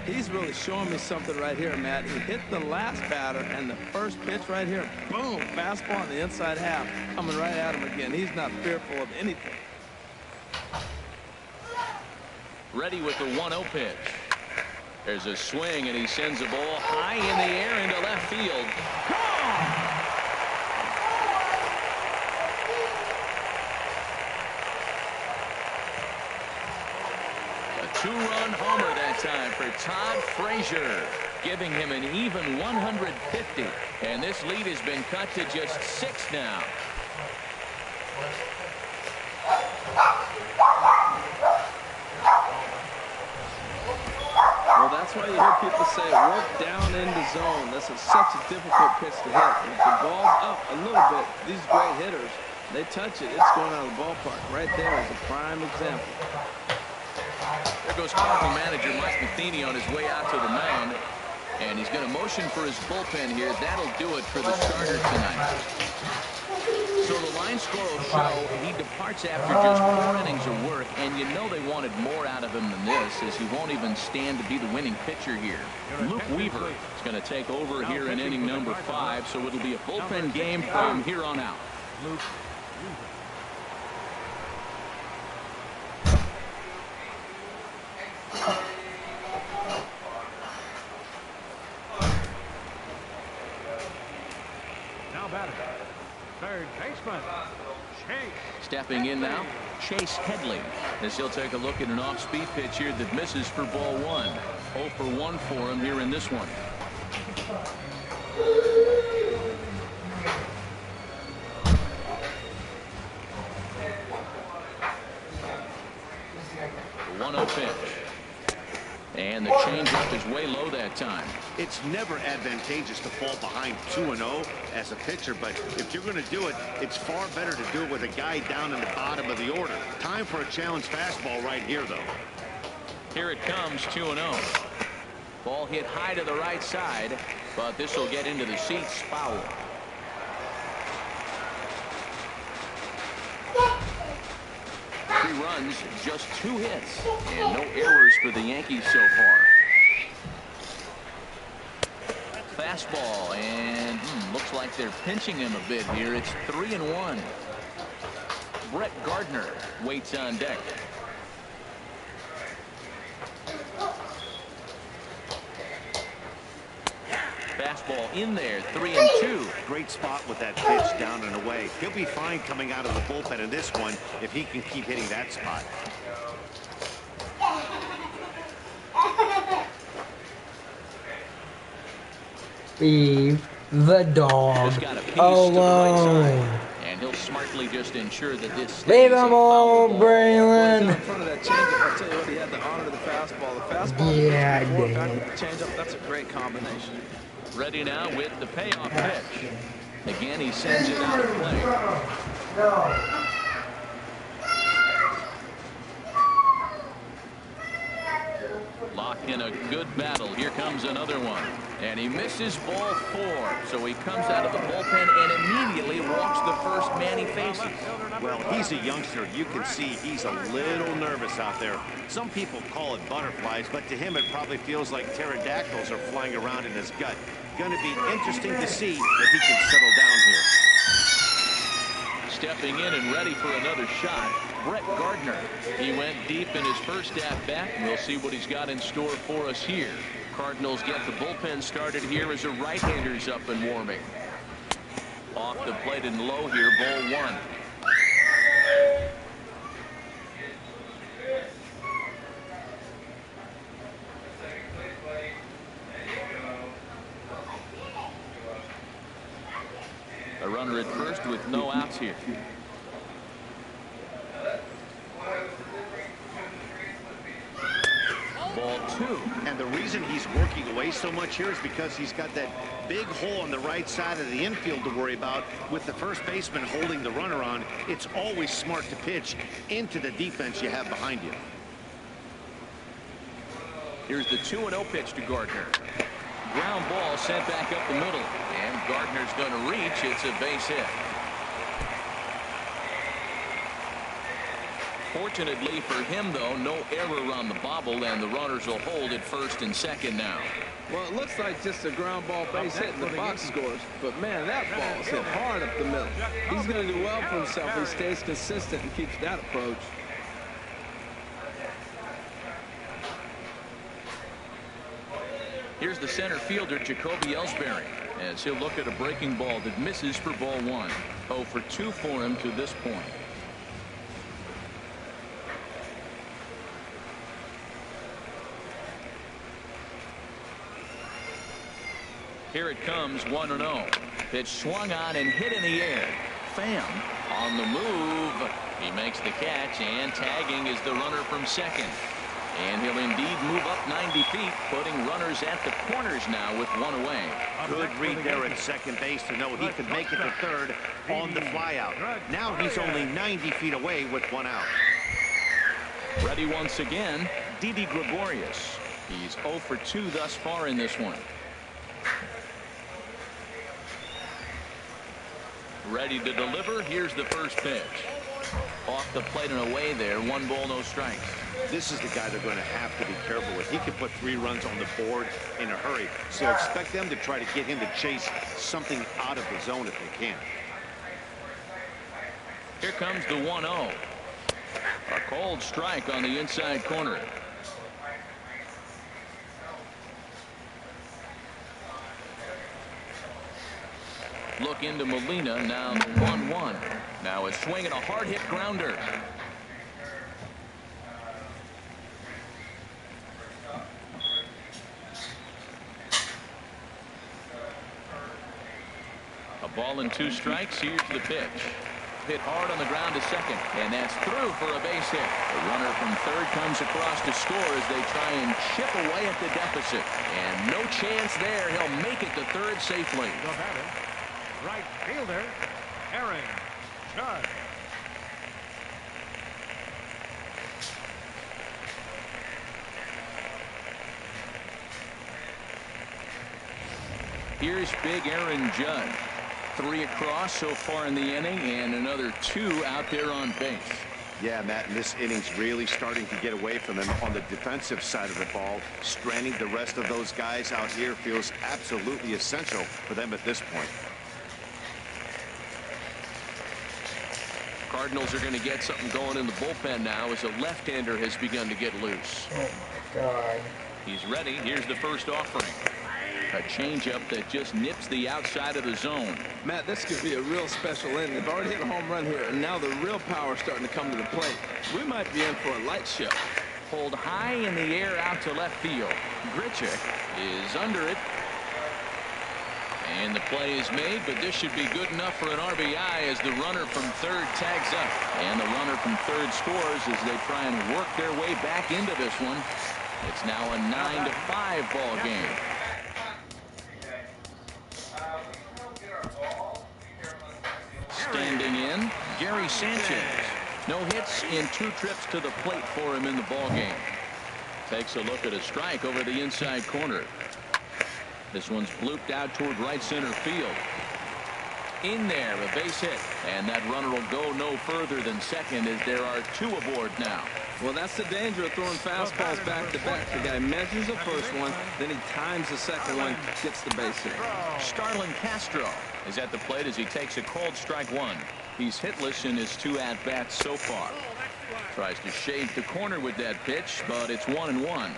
He's really showing me something right here, Matt. He hit the last batter, and the first pitch right here, boom, fastball on the inside half, coming right at him again. He's not fearful of anything. Ready with the 1-0 pitch. There's a swing, and he sends the ball high in the air into left field. Gone! Two-run homer that time for Todd Frazier, giving him an even 150. And this lead has been cut to just 6 now. Well, that's why you hear people say work down in the zone. This is such a difficult pitch to hit. If the ball's up a little bit, these great hitters, they touch it, it's going out of the ballpark. Right there is a prime example. There goes Cardinal manager Mike Matheny on his way out to the mound, and he's going to motion for his bullpen here. That'll do it for the starter tonight. So the line score will show he departs after just 4 innings of work, and you know they wanted more out of him than this, as he won't even stand to be the winning pitcher here. Luke Weaver is going to take over here in inning number 5, so it'll be a bullpen game from here on out. Luke. Now batting, third baseman, Chase. Stepping in now, Chase Headley, as he'll take a look at an off-speed pitch here that misses for ball 1. 0 for 1 for him here in this one. The 1-0 pitch. And the changeup is way low that time. It's never advantageous to fall behind 2-0 as a pitcher, but if you're going to do it, it's far better to do it with a guy down in the bottom of the order. Time for a challenge fastball right here, though. Here it comes, 2-0. Ball hit high to the right side, but this will get into the seats, foul. Three runs, just 2 hits, and no errors for the Yankees so far. Fastball, and looks like they're pinching him a bit here. It's 3-1. Brett Gardner waits on deck. Fastball in there, 3-2. Great spot with that pitch down and away. He'll be fine coming out of the bullpen in this one if he can keep hitting that spot. Leave the dog alone. And he'll smartly just ensure that this leave him alone, Braylon. In front of that changeup, I'll tell you what, he had the honor of the fastball. The fastball, yeah, back with the changeup, that's a great combination. Ready now with the payoff pitch. Again, he sends it out of play. Locked in a good battle. Here comes another one. And he misses ball 4. So he comes out of the bullpen and immediately walks the first man he faces. Well, he's a youngster. You can see he's a little nervous out there. Some people call it butterflies, but to him it probably feels like pterodactyls are flying around in his gut. Going to be interesting to see if he can settle down here. Stepping in and ready for another shot, Brett Gardner. He went deep in his first at-bat, and we'll see what he's got in store for us here. Cardinals get the bullpen started here as a right-hander's up and warming. Off the plate and low here, ball 1. A runner at first with no outs here. Ball 2 2. And the reason he's working away so much here is because he's got that big hole on the right side of the infield to worry about. With the first baseman holding the runner on, it's always smart to pitch into the defense you have behind you. Here's the 2-0 pitch to Gardner. Ground ball sent back up the middle, and Gardner's going to reach. It's a base hit. Fortunately for him, though, no error on the bobble, and the runners will hold at first and second now. Well, it looks like just a ground ball base hit in the box scores, but man, that ball is hit hard up the middle. He's going to do well for himself if he stays consistent and keeps that approach. Here's the center fielder, Jacoby Ellsbury, as he'll look at a breaking ball that misses for ball 1. 0 for 2 for him to this point. Here it comes, 1-0. Pitch swung on and hit in the air. Pham on the move. He makes the catch, and tagging is the runner from second. And he'll indeed move up 90 feet, putting runners at the corners now with 1 away. Good read there at second base to know he could make it to third on the flyout. Now he's only 90 feet away with 1 out. Ready once again, Didi Gregorius. He's 0 for 2 thus far in this one. Ready to deliver. Here's the first pitch. Off the plate and away there. 1 ball, no strikes. This is the guy they're going to have to be careful with. He can put 3 runs on the board in a hurry. So expect them to try to get him to chase something out of the zone if they can. Here comes the 1-0. A cold strike on the inside corner. Look into Molina, now 1-1. Now a swing and a hard hit grounder. A ball and 2 strikes. Here's the pitch. Hit hard on the ground to second, and that's through for a base hit. The runner from third comes across to score as they try and chip away at the deficit. And no chance there. He'll make it to third safely. The batter, right fielder, Aaron Judge. Here's big Aaron Judge. 3 across so far in the inning, and another 2 out there on base. Yeah, Matt, and this inning's really starting to get away from him on the defensive side of the ball. Stranding the rest of those guys out here feels absolutely essential for them at this point. Cardinals are going to get something going in the bullpen now as a left-hander has begun to get loose. Oh my God. He's ready. Here's the first offering. A changeup that just nips the outside of the zone. Matt, this could be a real special inning. They've already hit a home run here, and now the real power is starting to come to the plate. We might be in for a light show. Pulled high in the air out to left field. Grichuk is under it. And the play is made, but this should be good enough for an RBI as the runner from third tags up. And the runner from third scores as they try and work their way back into this one. It's now a 9-5 ball game. Standing in, Gary Sanchez. No hits in 2 trips to the plate for him in the ball game. Takes a look at a strike over the inside corner. This one's blooped out toward right center field. In there, a base hit, and that runner will go no further than second as there are 2 aboard now. Well, that's the danger of throwing fastballs back to back. The guy measures the first one, then he times the second one, gets the base hit. Starlin Castro is at the plate as he takes a cold strike 1. He's hitless in his 2 at-bats so far. Tries to shade the corner with that pitch, but it's 1-1.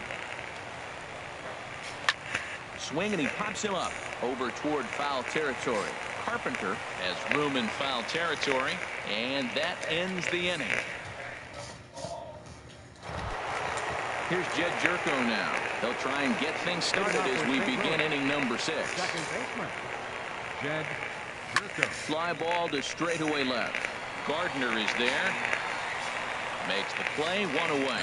Swing, and he pops him up over toward foul territory. Carpenter has room in foul territory, and that ends the inning. Here's Jed Jerko now. They'll try and get things started as we begin inning number 6. Second baseman, Jed Jerko. Fly ball to straightaway left. Gardner is there. Makes the play, 1 away.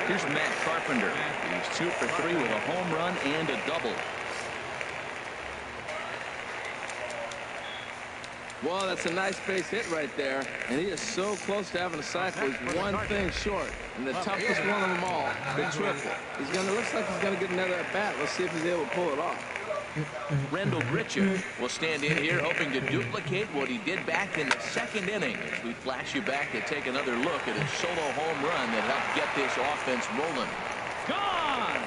Here's Matt Carpenter. He's 2 for 3 with a home run and a double. Well, that's a nice base hit right there, and he is so close to having a cycle. He's one thing short, and the toughest one of them all, the triple. Looks like he's gonna get another at bat. Let's see if he's able to pull it off. Rendell Grichuk will stand in here hoping to duplicate what he did back in the 2nd inning as we flash you back to take another look at his solo home run that helped get this offense rolling. Gone!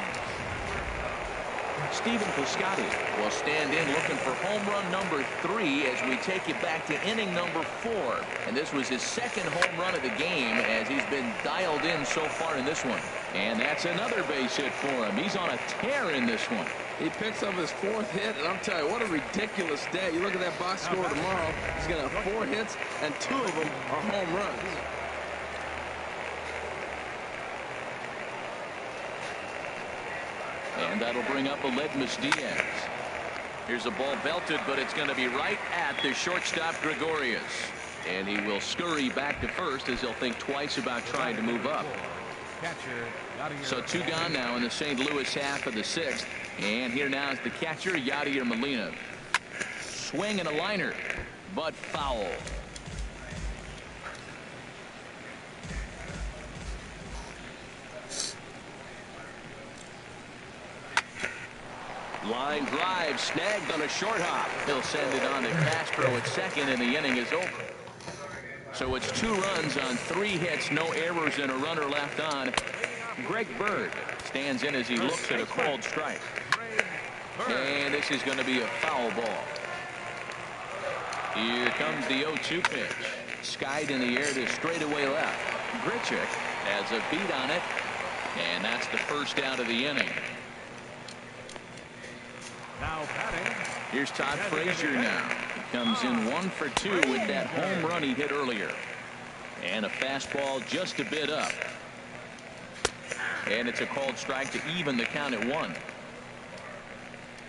Stephen Piscotty will stand in looking for home run number 3 as we take you back to inning number 4. And this was his 2nd home run of the game as he's been dialed in so far in this one. And that's another base hit for him. He's on a tear in this one. He picks up his 4th hit, and I'm telling you, what a ridiculous day. You look at that box score tomorrow, he's going to have 4 hits, and 2 of them are home runs. And that'll bring up Aledmys Diaz. Here's a ball belted, but it's going to be right at the shortstop Gregorius. And he will scurry back to first as he'll think twice about trying to move up. So 2 gone now in the St. Louis half of the 6th. And here now is the catcher, Yadier Molina. Swing and a liner, but foul. Line drive snagged on a short hop. He'll send it on to Castro at 2nd, and the inning is over. So it's 2 runs on 3 hits, no errors, and a runner left on. Greg Bird stands in as he looks at a called strike. And this is going to be a foul ball. Here comes the 0-2 pitch. Skied in the air to straightaway left. Grichuk has a beat on it, and that's the first out of the inning. Here's Todd Frazier now. He comes in 1 for 2 with that home run he hit earlier. And a fastball just a bit up. And it's a called strike to even the count at 1.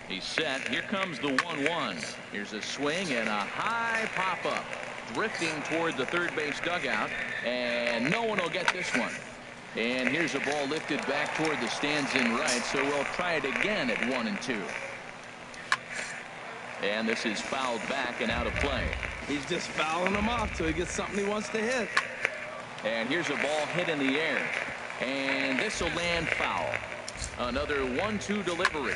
He's set. Here comes the 1-1. Here's a swing and a high pop-up. Drifting toward the third base dugout. And no one will get this one. And here's a ball lifted back toward the stands in right. So we'll try it again at 1-2. And this is fouled back and out of play. He's just fouling them off till he gets something he wants to hit. And here's a ball hit in the air. And this will land foul. Another 1-2 delivery.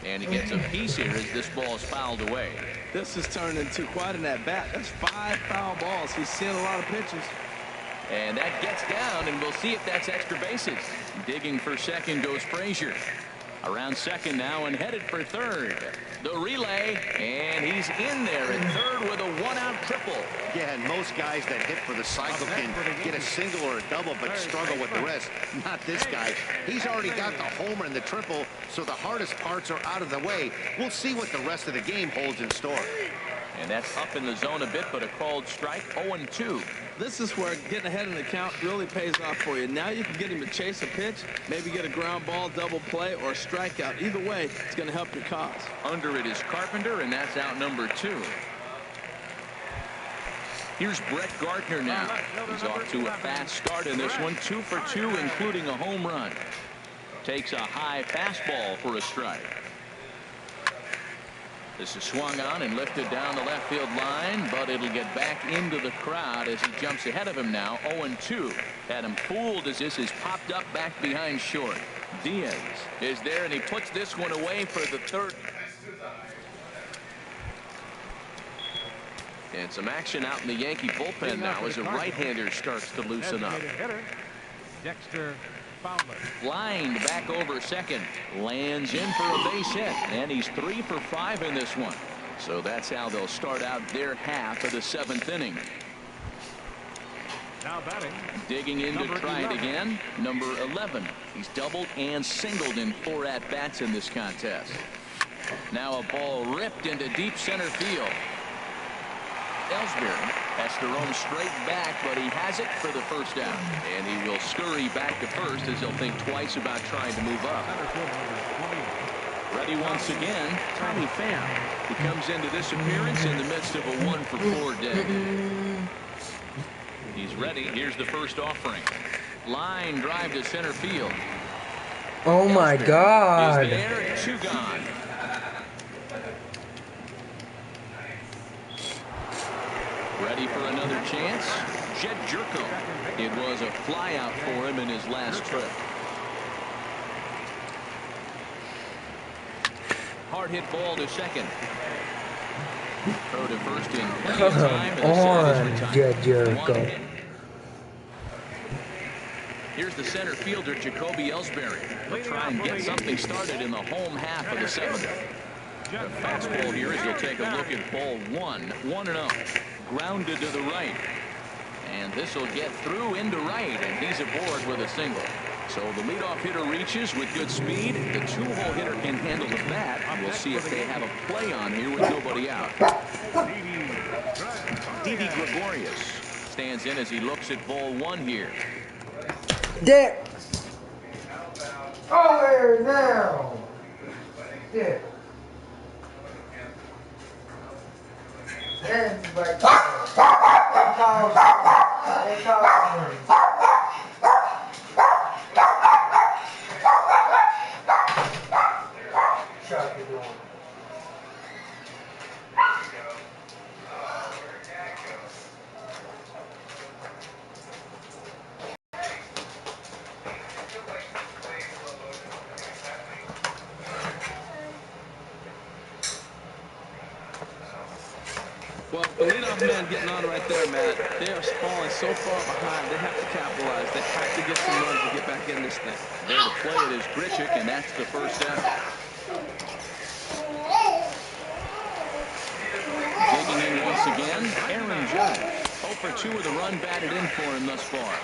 And he gets a piece here as this ball is fouled away. This has turned into quite an at-bat. That's 5 foul balls. He's seeing a lot of pitches. And that gets down, and we'll see if that's extra bases. Digging for 2nd goes Frazier. Around 2nd now and headed for 3rd. The relay, and he's in there at 3rd with a 1-out triple. Yeah, and most guys that hit for the cycle can get a single or a double, but struggle with the rest. Not this guy. He's already got the homer and the triple, so the hardest parts are out of the way. We'll see what the rest of the game holds in store. And that's up in the zone a bit, but a called strike, 0-2. This is where getting ahead in the count really pays off for you. Now you can get him to chase a pitch, maybe get a ground ball, double play, or a strikeout. Either way, it's going to help your cause. Under it is Carpenter, and that's out number 2. Here's Brett Gardner now. He's off to a fast start in this one, 2 for 2, including a home run. Takes a high fastball for a strike. This is swung on and lifted down the left field line, but it'll get back into the crowd as he jumps ahead of him now. 0-2. Had him fooled as this is popped up back behind short. Diaz is there, and he puts this one away for the 3rd. And some action out in the Yankee bullpen now as a right-hander starts to loosen up. Dexter Fowler. Lined back over 2nd. Lands in for a base hit. And he's 3 for 5 in this one. So that's how they'll start out their half of the 7th inning. Now batting. Digging in to try it again. Number 11. He's doubled and singled in 4 at-bats in this contest. Now a ball ripped into deep center field. Ellsbury has to roam straight back, but he has it for the first down. And he will scurry back to first as he'll think twice about trying to move up. Ready once again, Tommy Pham. He comes into this appearance in the midst of a 1 for 4 day. He's ready. Here's the first offering. Line drive to center field. Oh my God. Is there, 2 gone. Ready for another chance? Jed Jerko. It was a flyout for him in his last trip. Hard hit ball to second. Throw to first in plenty of time. Come on, Jed Jerko. Here's the center fielder, Jacoby Ellsbury. He'll try and get something started in the home half of the 7th. The fastball here as he'll take a look at ball 1. 1-0. Grounded to the right. And this will get through into right, and he's aboard with a single. So the leadoff hitter reaches with good speed. The 2-hole hitter can handle the bat. We'll see if they have a play on here with nobody out. Didi Gregorius stands in as he looks at ball 1 here. Dick. Over now. Dick. And right there. Shut the door. Well, the leadoff man getting on right there, Matt. They're falling so far behind. They have to capitalize. They have to get some runs to get back in this thing. There to play it is Grichuk, and that's the first out. Digging in once again, Aaron Judge. 0 for 2 with a run batted in for him thus far.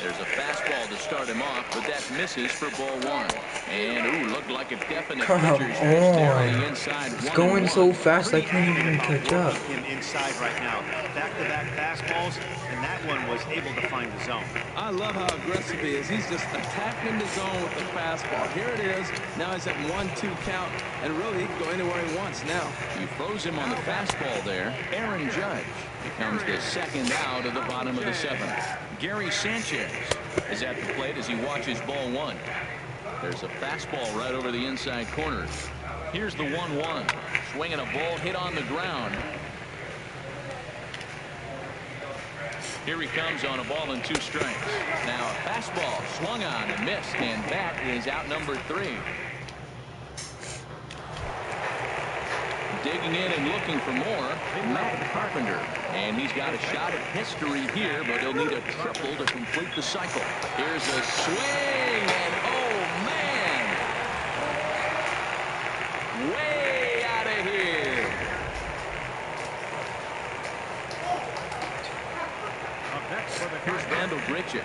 There's a fastball to start him off, but that misses for ball 1. And, ooh, looked like a definite pitcher's pitch there on the inside. It's going so fast I can't even catch up. Him inside right now. Back-to-back fastballs, and that one was able to find the zone. I love how aggressive he is. He's just attacking the zone with the fastball. Here it is. Now he's at 1-2 count, and really he can go anywhere he wants now. You froze him on the fastball there. Aaron Judge becomes the second out of the bottom of the 7th. Gary Sanchez is at the plate as he watches ball 1. There's a fastball right over the inside corner. Here's the 1-1. Swinging a ball hit on the ground. Here he comes on a ball and 2 strikes. Now a fastball swung on and missed, and that is out number 3. Digging in and looking for more, Matt Carpenter. And he's got a shot at history here, but he'll need a triple to complete the cycle. Here's a swing, and oh man! Way out of here. Here's Randall Grichuk.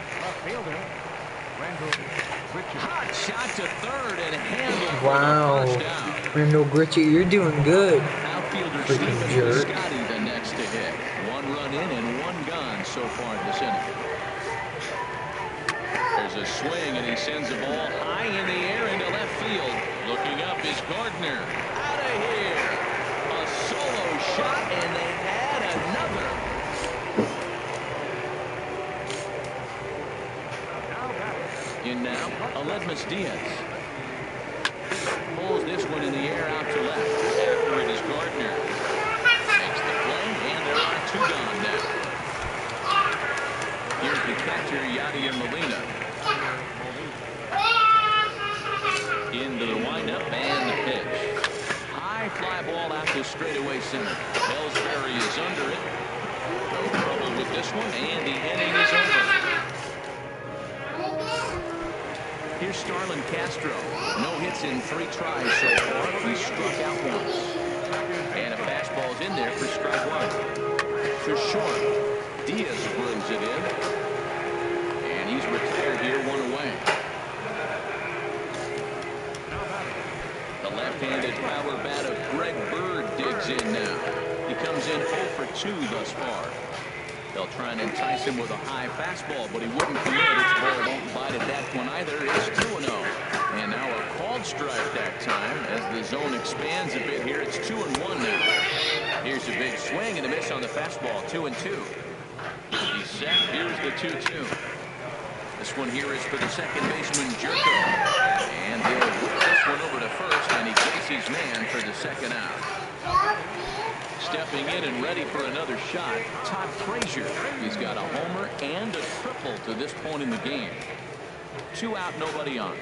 Hot shot to third and handled for the first down. Randall Grichuk, you're doing good. Outfielder Freaking Stephen jerk. Piscotty the next to hit. 1 run in and 1 gone so far this inning. There's a swing and he sends the ball high in the air into left field. Looking up is Gardner. Out of here. A solo shot and they add another. In now, Aledmus Diaz. Pulls this one in the air out to left. After it is Gardner. Makes the play, and there are 2 gone now. Here's the catcher, Yadier Molina. Into the windup and the pitch. High fly ball out to straightaway center. Ellsbury is under it. No trouble with this one, and the inning is over. Here's Starlin Castro. No hits in 3 tries so far. He struck out once. And a fastball's in there for strike 1. To short. Diaz brings it in. And he's retired here, 1 away. The left-handed power bat of Greg Bird digs in now. He comes in 0 for 2 thus far. They'll try and entice him with a high fastball, but he wouldn't commit. His ball won't bite at that one either. It's 2-0. And now a called strike that time. As the zone expands a bit here, it's 2-1 now. Here's a big swing and a miss on the fastball. 2-2. He's set. Here's the 2-2. This one here is for the second baseman, Jerko. And he'll whip this one over to first, and he gets his man for the second out. Stepping in and ready for another shot, Todd Frazier. He's got a homer and a triple to this point in the game. 2 out, nobody on.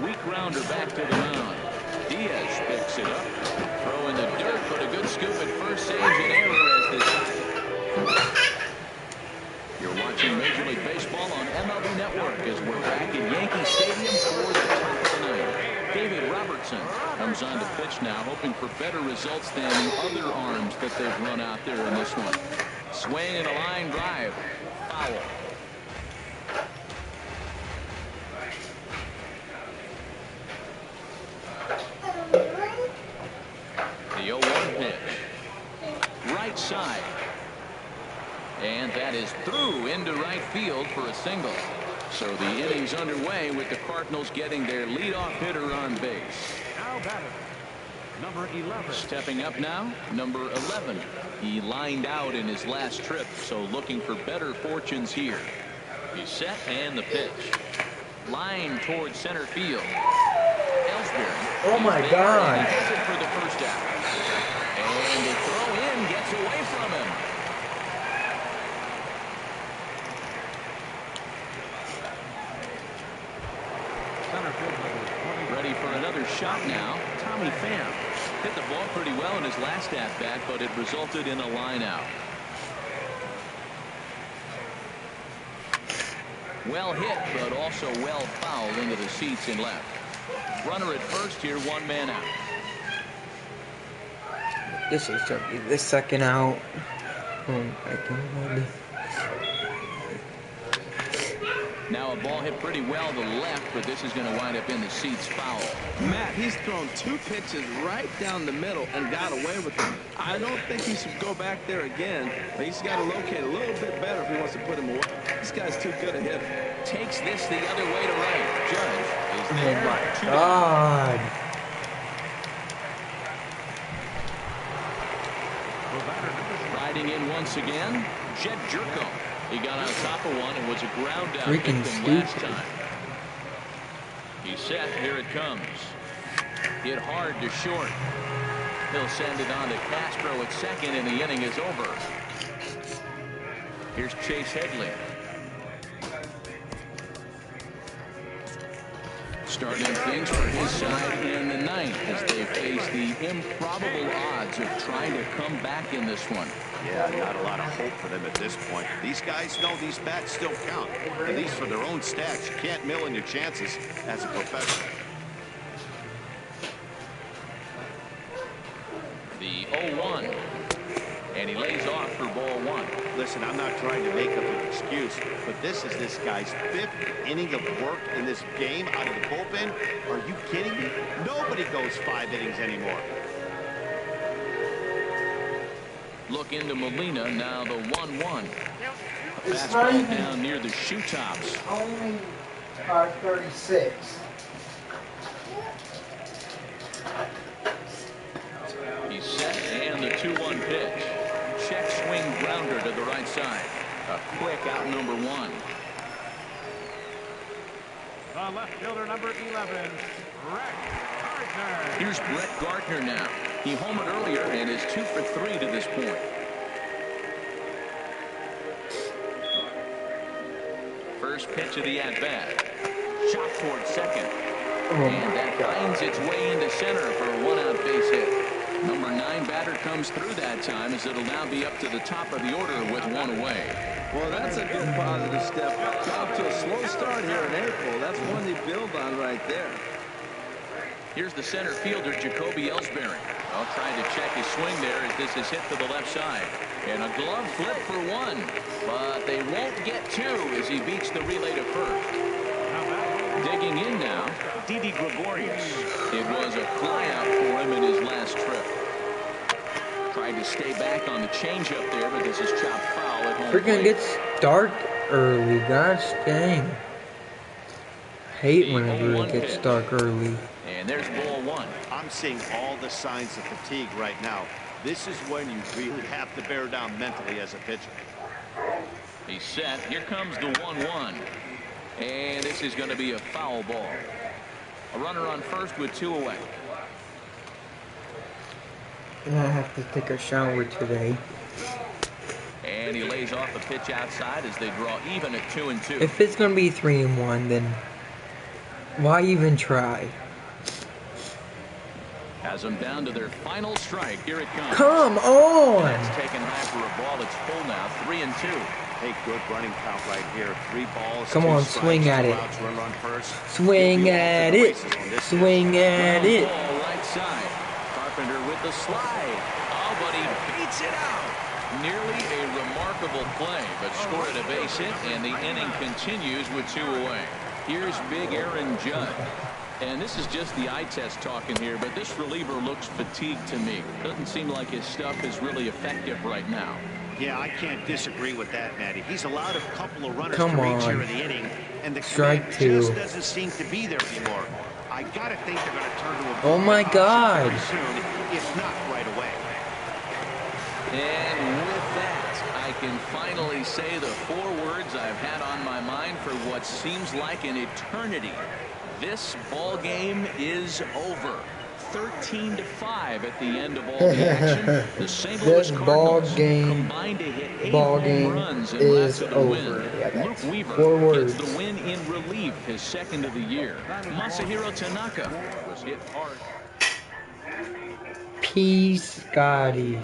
Weak grounder back to the mound. Diaz picks it up. Throw in the dirt, but a good scoop at first, saves an error as this. You're watching Major League Baseball on MLB Network as we're back at Yankee Stadium for the top of the ninth. David Robertson comes on to pitch now, hoping for better results than the other arms that they've run out there in this one. Swing and a line drive. Foul. The 0-1 pitch. Right side. And that is through into right field for a single. So the inning's underway with the Cardinals getting their leadoff hitter on base. Now batter, number 11. Stepping up now, number 11. He lined out in his last trip, so looking for better fortunes here. He's set and the pitch. Line towards center field. Ellsbury. Oh my God. He hits it for the first out. And the throw in gets away from him. Ready for another shot now. Tommy Pham hit the ball pretty well in his last at-bat, but it resulted in a line out. Well hit, but also well fouled into the seats in left. Runner at first here, 1 man out. This is going to be the second out. Oh my God. Now a ball hit pretty well to the left, but this is going to wind up in the seats foul. Matt, he's thrown 2 pitches right down the middle and got away with them. I don't think he should go back there again, but he's got to locate a little bit better if he wants to put him away. This guy's too good a hitter. Takes this the other way to right. Judge is there. Oh my God. Riding in once again, Jed Jerko. He got on top of one and was a ground out Freaking victim last stupid. time. He's set. Here it comes. Hit hard to short. He'll send it on to Castro at second, and the inning is over. Here's Chase Headley. Starting things for his side in the ninth as they face the improbable odds of trying to come back in this one. Yeah, not a lot of hope for them at this point. These guys know these bats still count, at least for their own stats. You can't mill in your chances as a professional. The 0-1. And he lays off for ball 1. Listen, I'm not trying to make up an excuse, but this is this guy's 5th inning of work in this game out of the bullpen. Are you kidding me? Nobody goes 5 innings anymore. Look into Molina, now the 1-1. It's Fastball not even- down near the shoe tops. Only 5:36. He's set, and the 2-1 pitch. Check swing grounder to the right side. A quick out number 1. The left fielder, number 11, Brett Gardner. Here's Brett Gardner now. He homered earlier and is 2 for 3 to this point. First pitch of the at-bat. Shot towards second. And that finds its way into center for a 1-out base hit. Number 9 batter comes through that time as it'll now be up to the top of the order with 1 away. Well, that's a good positive step. Got to a slow start here in April. That's one you build on right there. Here's the center fielder, Jacoby Ellsbury. Well, trying to check his swing there as this is hit to the left side. And a glove flip for 1. But they won't get 2 as he beats the relay to first. Digging in now, Didi Gregorius. It was a flyout for him in his last trip. Tried to stay back on the changeup there, but this is chopped foul at home Freaking plate. gets dark early. Gosh dang. Hate whenever it gets dark early. And there's ball 1. I'm seeing all the signs of fatigue right now. This is when you really have to bear down mentally as a pitcher. He's set. Here comes the 1-1. And this is going to be a foul ball. A runner on first with 2 away. I have to take a shower today. And he lays off the pitch outside as they draw even at 2-2. If it's gonna be 3-1, then why even try? Has them down to their final strike. Here it comes. Come on! That's taken high for a ball. It's full now. 3-2. Hey, good running count right here. 3 balls. Come 2 on, strikes, swing at 2 it. outs, run first. Swing at it. Swing at it. Ball right side. Carpenter with the slide. Oh, but he beats it out. Nearly a remarkable play, but scored at a base hit, and the inning continues with 2 away. Here's big Aaron Judd. And this is just the eye test talking here, but this reliever looks fatigued to me. Doesn't seem like his stuff is really effective right now. Yeah, I can't disagree with that, Matty. He's allowed a couple of runners Come to reach on. here in the inning, and the Strike command 2. just doesn't seem to be there anymore. I gotta think they're gonna turn to a Oh my God. very soon, if not right away. And with that, I can finally say the 4 words I've had on my mind for what seems like an eternity. This ball game is over. 13-5 at the end of all the action. The St. Louis This ball Cardinals game combined to hit 8 home runs and left is of the over. win. Yeah, Luke that's Weaver 4 words. gets the win in relief, his 2nd of the year. Masahiro Tanaka was hit hard. Peace, Scotty.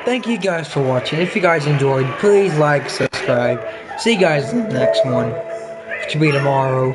Thank you guys for watching. If you guys enjoyed, please like, subscribe. See you guys in the next one, which will be tomorrow.